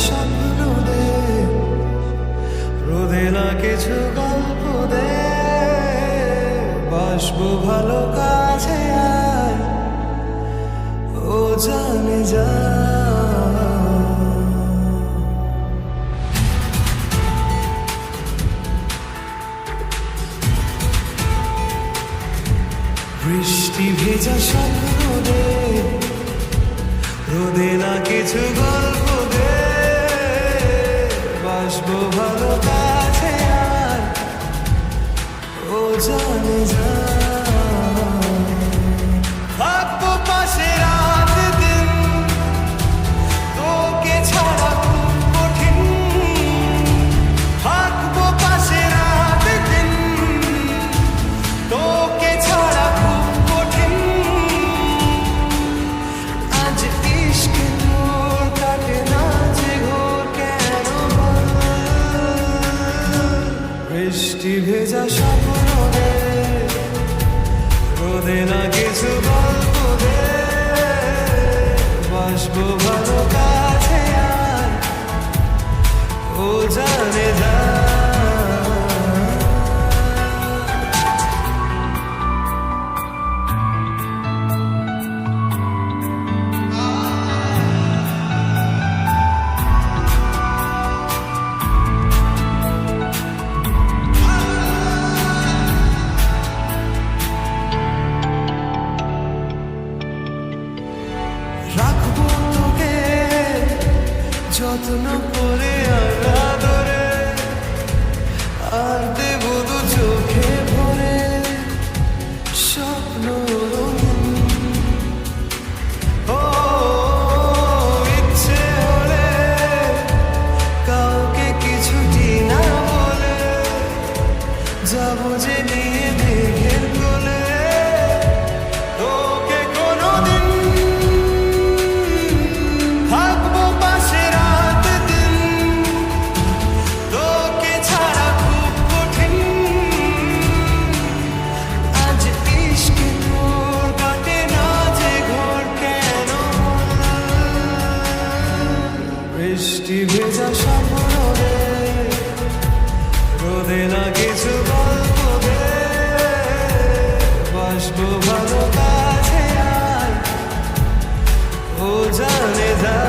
স্বপ্ন দে, রোদে না কিছু গল্প দে, বাসবো ভালো কাছে আয়, ও জানে যা। বৃষ্টি ভেজা স্বপ্ন দে, রোদে না কিছু গল্প দে, বাসবো ভালো কাছে আর, ও জানে যা। থাকবো পাশে রাত দিন, তোকে ছাড়া খুব কঠিন। থাকবো পাশে রাত দিন, তোকে ছাড়া খুব কঠিন। আজ ইশক তোর কাটে না যে ঘোর কেন বল। বৃষ্টি ভেজা স্বপ্ন দে, রোদে না কিছু গল্প দে, বাসবো ভালো কাছে আর, ও জানে যা। রাখবো তোকে যত্ন করে আর আদরে, আর দেবো দু চোখে ভরে স্বপ্ন রঙিন। ও ইচ্ছে হলে কাউকে কিছুটি না বলে, যাবো যে নিয়ে মেঘের কোলে। তোকে কোনোদিন থাকবো পাশে রাত দিন, তোকে ছাড়া খুব কঠিন। আজ ইশক তোর কাটে না যে ঘোর কেন বল। বৃষ্টি ভেজা স্বপ্ন দে, রোদে না কিছু গল্প দে, বাসবো ভালো কাছে আর, ও জানে যা।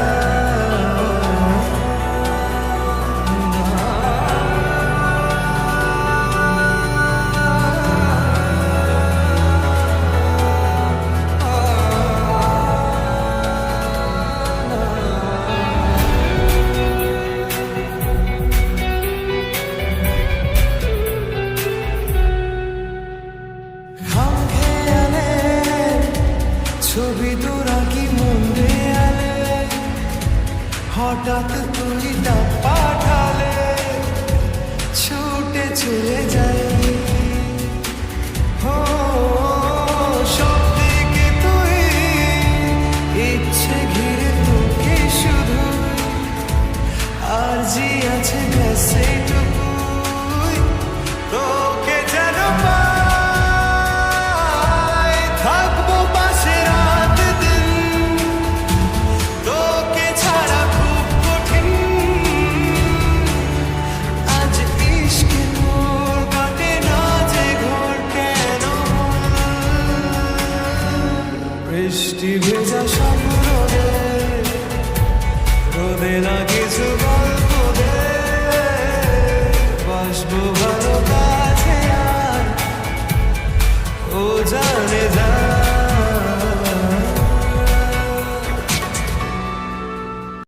খাম খেয়ালে ছবি তোরা কি মন দেয়ালে, হঠাৎ তুই ডাক পাঠালে ছুটে চলে যায়